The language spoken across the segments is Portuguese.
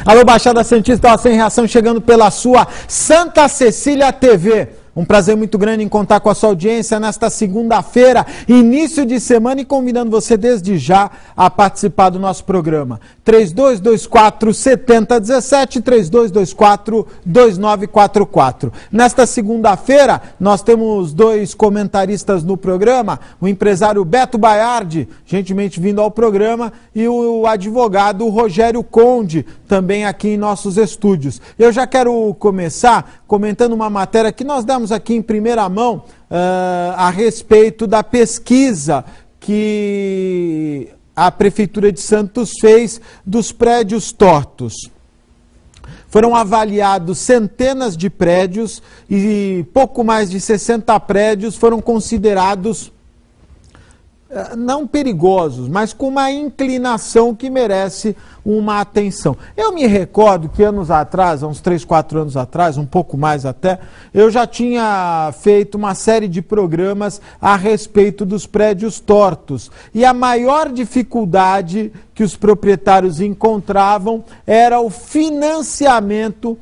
Alô, Baixada Santista, Sem Reação, chegando pela sua Santa Cecília TV. Um prazer muito grande em contar com a sua audiência nesta segunda-feira, início de semana, e convidando você desde já a participar do nosso programa. 3224-7017, 3224-2944. Nesta segunda-feira, nós temos dois comentaristas no programa, o empresário Beto Baiardi, gentilmente vindo ao programa, e o advogado Rogério Conde, também aqui em nossos estúdios. Eu já quero começar comentando uma matéria que nós demos aqui em primeira mão a respeito da pesquisa que a Prefeitura de Santos fez dos prédios tortos. Foram avaliados centenas de prédios e pouco mais de 60 prédios foram considerados não perigosos, mas com uma inclinação que merece uma atenção. Eu me recordo que anos atrás, há uns 3, 4 anos atrás, um pouco mais até, eu já tinha feito uma série de programas a respeito dos prédios tortos. E a maior dificuldade que os proprietários encontravam era o financiamento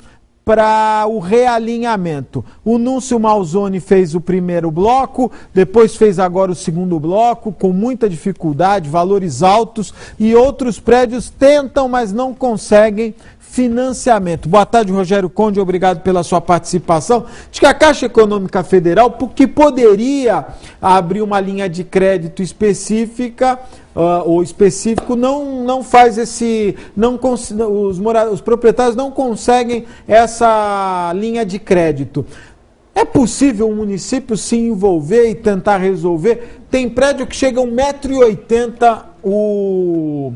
para o realinhamento. O Núncio Malzone fez o primeiro bloco, depois fez agora o segundo bloco, com muita dificuldade, valores altos, e outros prédios tentam, mas não conseguem financiamento. Boa tarde, Rogério Conde, obrigado pela sua participação. Diz que a Caixa Econômica Federal, que poderia abrir uma linha de crédito específica, ou específico, não faz esse, os proprietários não conseguem essa linha de crédito. É possível o município se envolver e tentar resolver? Tem prédio que chega a 1,80 m o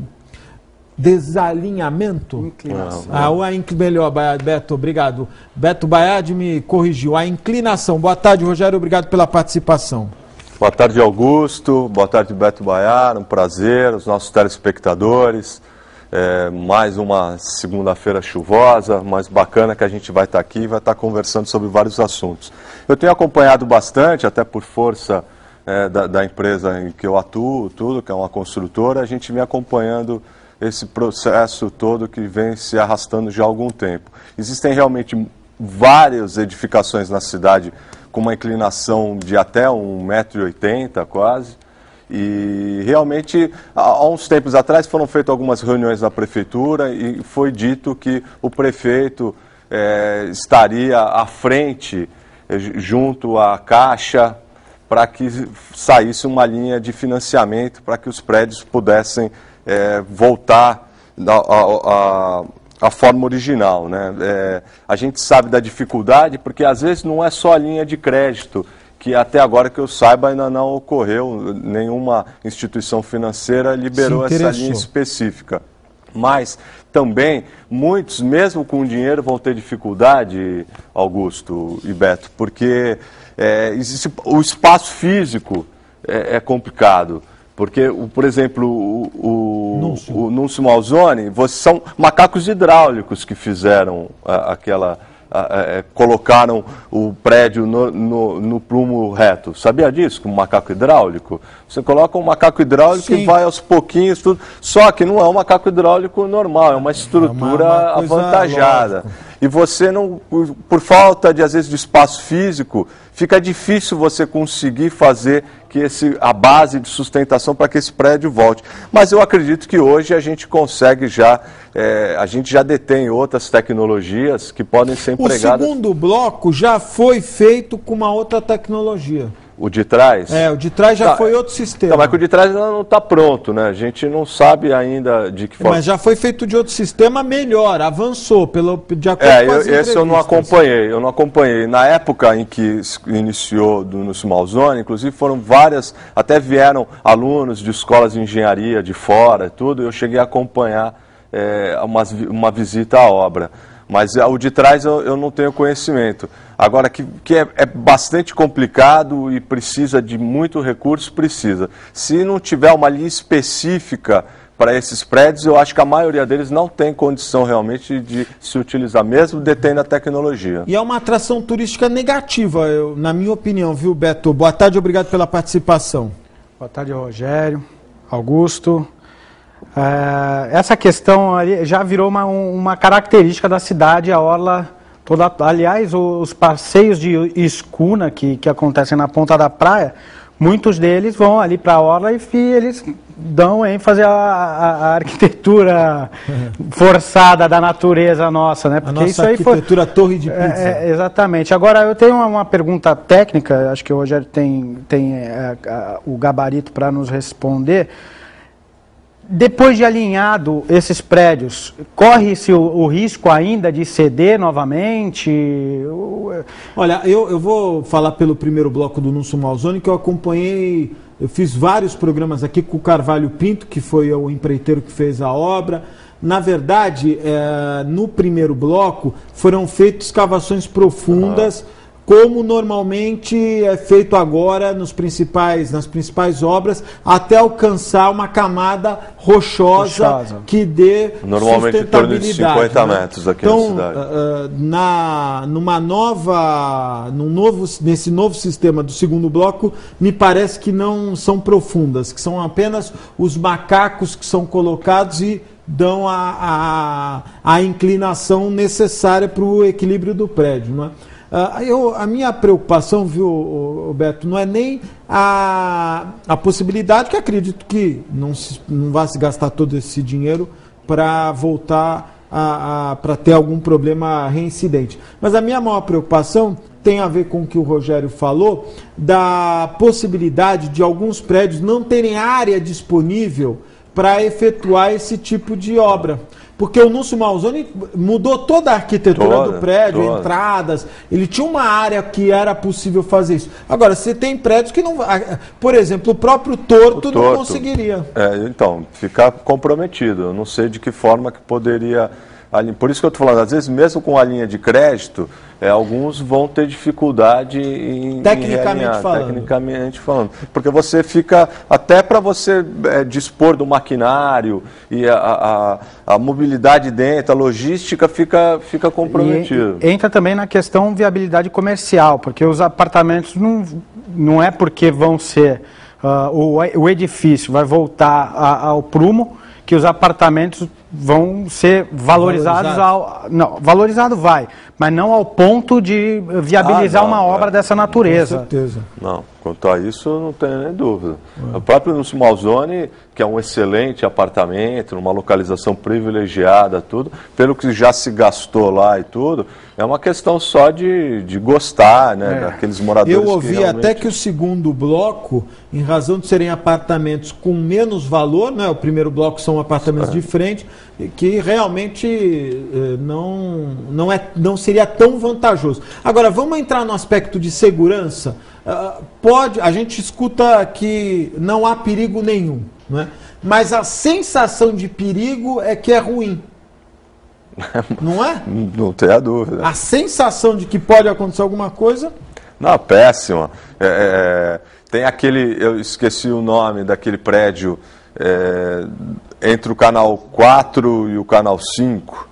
desalinhamento? Inclinação. Melhor, Beto, obrigado. Beto Baiardi me corrigiu. A inclinação. Boa tarde, Rogério, obrigado pela participação. Boa tarde, Augusto. Boa tarde, Beto Baiardi. Um prazer, os nossos telespectadores. Mais uma segunda-feira chuvosa, mas bacana que a gente vai estar aqui e vai estar conversando sobre vários assuntos. Eu tenho acompanhado bastante, até por força da empresa em que eu atuo, que é uma construtora, a gente vem acompanhando esse processo todo que vem se arrastando já há algum tempo. Existem realmente várias edificações na cidade com uma inclinação de até 1,80 m quase, e realmente há uns tempos atrás foram feitas algumas reuniões na prefeitura e foi dito que o prefeito estaria à frente, junto à Caixa, para que saísse uma linha de financiamento para que os prédios pudessem voltar a forma original, né? A gente sabe da dificuldade, porque às vezes não é só a linha de crédito, que até agora que eu saiba ainda não ocorreu, nenhuma instituição financeira liberou essa linha específica. Mas também muitos, mesmo com dinheiro, vão ter dificuldade, Augusto e Beto, porque o espaço físico é complicado. Porque, por exemplo, o Núncio Malzone, são macacos hidráulicos que fizeram colocaram o prédio no prumo reto. Sabia disso, com um macaco hidráulico? Você coloca um macaco hidráulico e vai aos pouquinhos, tudo. Só que não é um macaco hidráulico normal, é uma estrutura avantajada. Lógico. E você não, por falta de, às vezes, de espaço físico, fica difícil você conseguir fazer a base de sustentação para que esse prédio volte. Mas eu acredito que hoje a gente consegue a gente já detém outras tecnologias que podem ser empregadas. O segundo bloco já foi feito com uma outra tecnologia. O de trás? O de trás já foi outro sistema. Mas o de trás ainda não está pronto, né? A gente não sabe ainda de que forma. Mas já foi feito de outro sistema melhor, avançou, de acordo com as entrevistas. Esse eu não acompanhei. Na época em que iniciou do Núncio Malzone, inclusive foram várias, até vieram alunos de escolas de engenharia de fora, tudo, eu cheguei a acompanhar uma visita à obra. Mas o de trás eu não tenho conhecimento. Agora, que é bastante complicado e precisa de muito recurso, precisa. Se não tiver uma linha específica para esses prédios, eu acho que a maioria deles não tem condição realmente de se utilizar, mesmo detendo a tecnologia. E é uma atração turística negativa, na minha opinião, viu, Beto? Boa tarde, obrigado pela participação. Boa tarde, Rogério, Augusto. Essa questão ali já virou uma característica da cidade, a orla toda. Aliás, os passeios de escuna que acontecem na ponta da praia, muitos deles vão ali para a orla e eles dão ênfase à arquitetura forçada da natureza nossa, né? Porque a nossa isso aí arquitetura torre de pizza. Exatamente. Agora, eu tenho uma pergunta técnica, acho que o Rogério tem o gabarito para nos responder. Depois de alinhado esses prédios, corre-se o risco ainda de ceder novamente? Olha, eu vou falar pelo primeiro bloco do Núncio Malzone, que eu acompanhei, eu fiz vários programas aqui com o Carvalho Pinto, que foi o empreiteiro que fez a obra. Na verdade, no primeiro bloco foram feitas escavações profundas, como normalmente é feito agora nas principais obras, até alcançar uma camada rochosa que dê normalmente em torno de 50 metros aqui na cidade. Nesse novo sistema do segundo bloco, me parece que não são profundas, que são apenas os macacos que são colocados e dão a inclinação necessária para o equilíbrio do prédio, não é? A minha preocupação, viu, Beto, não é nem a possibilidade, que acredito que não vai se gastar todo esse dinheiro para voltar para ter algum problema reincidente. Mas a minha maior preocupação tem a ver com o que o Rogério falou, da possibilidade de alguns prédios não terem área disponível para efetuar esse tipo de obra. Porque o Núncio Malzone mudou toda a arquitetura do prédio, entradas, ele tinha uma área que era possível fazer isso. Agora, você tem prédios que não... Por exemplo, o próprio Torto não conseguiria. Então, fica comprometido. Eu não sei de que forma que poderia... Por isso que eu estou falando, às vezes mesmo com a linha de crédito, alguns vão ter dificuldade em tecnicamente falando. Porque você fica, até para você dispor do maquinário e a mobilidade dentro, a logística fica comprometida. E entra também na questão viabilidade comercial, porque os apartamentos não é porque vão ser, o edifício vai voltar ao prumo, que os apartamentos vão ser valorizados. Valorizado vai, mas não ao ponto de viabilizar uma obra dessa natureza. Com certeza. Não, quanto a isso não tenho nem dúvida. O próprio Núncio Malzone, que é um excelente apartamento, numa localização privilegiada, tudo, pelo que já se gastou lá e tudo, é uma questão só de gostar, né, daqueles moradores. Eu ouvi realmente... até que o segundo bloco, em razão de serem apartamentos com menos valor, né, o primeiro bloco são apartamentos de frente, que realmente não seria tão vantajoso. Agora, vamos entrar no aspecto de segurança. A gente escuta que não há perigo nenhum, né? Mas a sensação de perigo é que é ruim. Não é? Não tenha dúvida. A sensação de que pode acontecer alguma coisa... Não, péssima. Tem aquele, eu esqueci o nome daquele prédio entre o canal 4 e o canal 5,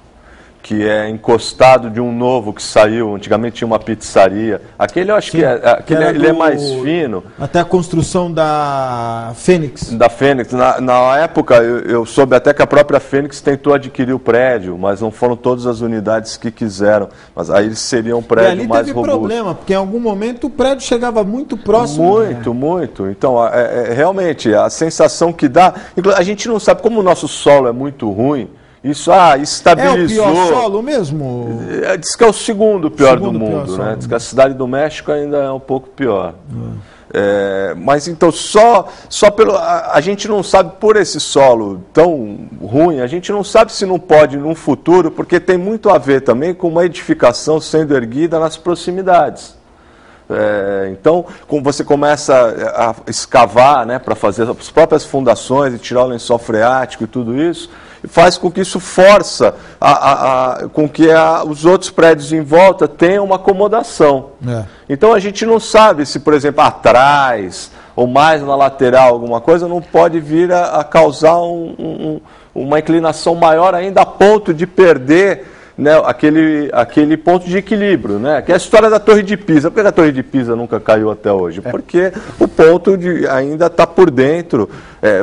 que é encostado de um novo que saiu, antigamente tinha uma pizzaria. Aquele eu acho que ele é mais fino. Até a construção da Fênix. Da Fênix. Na época, eu soube até que a própria Fênix tentou adquirir o prédio, mas não foram todas as unidades que quiseram. Mas aí seria um prédio mais robusto. E ali teve problema, porque em algum momento o prédio chegava muito próximo. Muito. Então, realmente, a sensação que dá... A gente não sabe, como o nosso solo é muito ruim, isso estabilizou. É o pior solo mesmo? Diz que é o segundo pior do mundo, né? Diz que a cidade do México ainda é um pouco pior. Mas então só pelo... A gente não sabe, por esse solo tão ruim, a gente não sabe se não pode num futuro, porque tem muito a ver também com uma edificação sendo erguida nas proximidades. Então, como você começa a escavar, né, para fazer as próprias fundações e tirar o lençol freático e tudo isso, faz com que isso força com que os outros prédios em volta tenham uma acomodação. Então a gente não sabe se, por exemplo, atrás ou mais na lateral alguma coisa não pode vir a causar uma inclinação maior ainda, a ponto de perder né, aquele ponto de equilíbrio, né? Que é a história da Torre de Pisa. Por que a Torre de Pisa nunca caiu até hoje? Porque o ponto ainda está por dentro.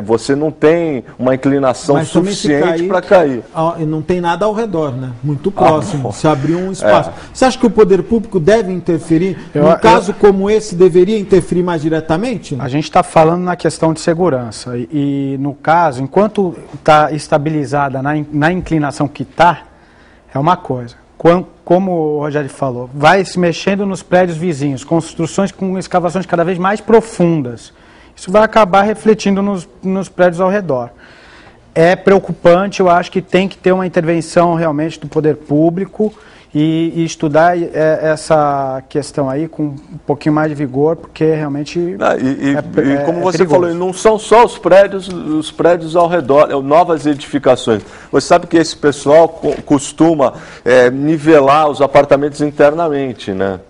Você não tem uma inclinação suficiente para cair. E não tem nada ao redor, né? Muito próximo. Se abriu um espaço. Você acha que o poder público deve interferir? Num caso como esse, deveria interferir mais diretamente? A gente está falando na questão de segurança. E no caso, enquanto está estabilizada na inclinação que está, é uma coisa. Como o Rogério falou, vai se mexendo nos prédios vizinhos, construções com escavações cada vez mais profundas. Isso vai acabar refletindo nos prédios ao redor. É preocupante, eu acho que tem que ter uma intervenção realmente do poder público e estudar essa questão aí com um pouquinho mais de vigor, porque realmente como você falou, não são só os prédios ao redor, novas edificações. Você sabe que esse pessoal costuma nivelar os apartamentos internamente, né?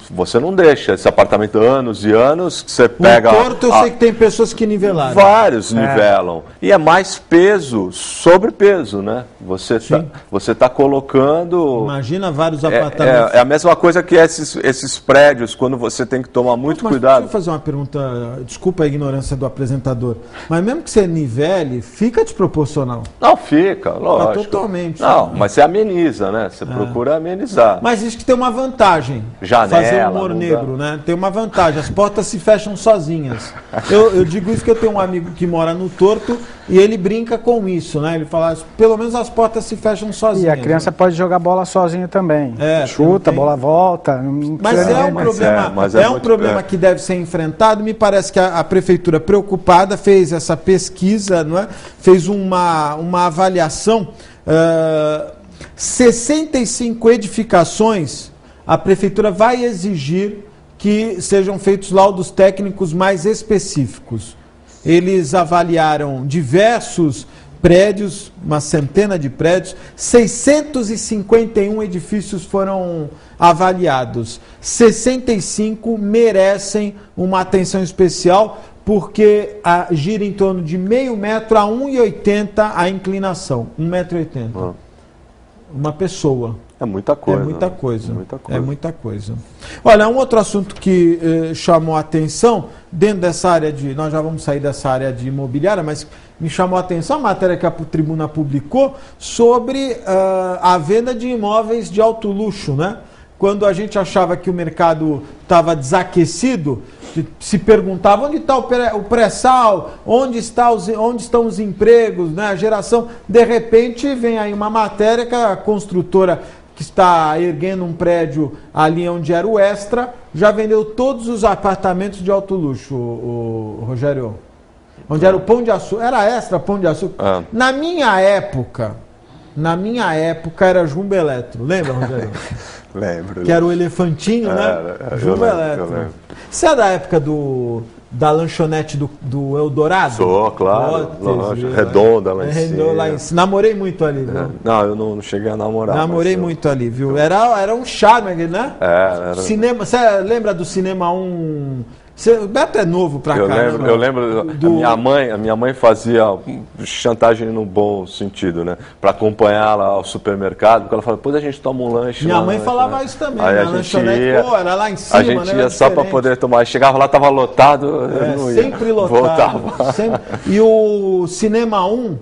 Você não deixa esse apartamento anos e anos, que você pega... No Porto eu sei que tem pessoas que nivelaram. Vários nivelam. E é mais peso sobre peso, né? Você tá colocando... Imagina vários apartamentos. É a mesma coisa que esses prédios, quando você tem que tomar muito cuidado. Deixa eu fazer uma pergunta, desculpa a ignorância do apresentador, mas mesmo que você nivele, fica desproporcional. Não, fica, lógico. Totalmente. Não, mas você ameniza, né? Você procura amenizar. Mas isso que tem uma vantagem. Janela, fazer humor negro, né? Tem uma vantagem, as portas se fecham sozinhas. Eu digo isso que eu tenho um amigo que mora no Torto e ele brinca com isso, né? Ele fala, pelo menos as portas se fecham sozinhas. E a criança, né, pode jogar bola sozinha também. Chuta, tem... a bola volta. Mas é um problema que deve ser enfrentado. Me parece que a prefeitura, preocupada, fez essa pesquisa, não é? Fez uma avaliação. 65 edificações a prefeitura vai exigir que sejam feitos laudos técnicos mais específicos. Eles avaliaram diversos prédios, uma centena de prédios, 651 edifícios foram avaliados. 65 merecem uma atenção especial, porque gira em torno de meio metro a 1,80 a inclinação. 1,80 m. Uma pessoa. É muita coisa. É muita coisa. É muita coisa. Olha, um outro assunto que chamou a atenção, dentro dessa área de... Nós já vamos sair dessa área de imobiliária, mas me chamou a atenção a matéria que a Tribuna publicou sobre a venda de imóveis de alto luxo, né? Quando a gente achava que o mercado estava desaquecido, se perguntava onde está o pré-sal, onde estão os empregos, né? A geração. De repente vem aí uma matéria que a construtora que está erguendo um prédio ali onde era o Extra, já vendeu todos os apartamentos de alto luxo, o Rogério. Onde era o Pão de Açúcar. Era Extra, Pão de Açúcar. Na minha época era Jumbo Eletro. Lembra, Rogério? Lembro. Que era o elefantinho, né? Jumbo Eletro. Você é da época da lanchonete do Eldorado? Sou, claro. Redonda lá em cima. Namorei muito ali, viu? Não, eu não cheguei a namorar. Namorei muito ali, viu? Era um charme, né? Era. Cinema, você lembra do Cinema 1? O Beto é novo pra caramba. Eu lembro, a minha mãe fazia chantagem no bom sentido, né? Pra acompanhar lá ao supermercado, porque ela falava, depois a gente toma um lanche. Minha mãe falava isso também, aí a lanchonete, era lá em cima, a gente ia só pra poder tomar. Chegava lá, tava lotado, eu não ia. Sempre lotado. Voltava. E o Cinema 1,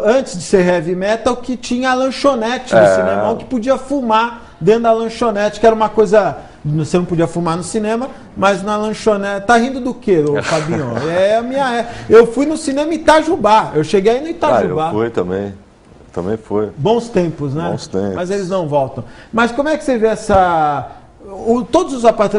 antes de ser heavy metal, que tinha a lanchonete do Cinema 1, que podia fumar dentro da lanchonete, que era uma coisa... Você não podia fumar no cinema, mas na lanchonete... Tá rindo do quê, Fabinho? Eu fui no cinema Itajubá. Eu cheguei aí no Itajubá. Eu fui também. Também fui. Bons tempos, né? Bons tempos. Mas eles não voltam. Mas como é que você vê todos os apartamentos...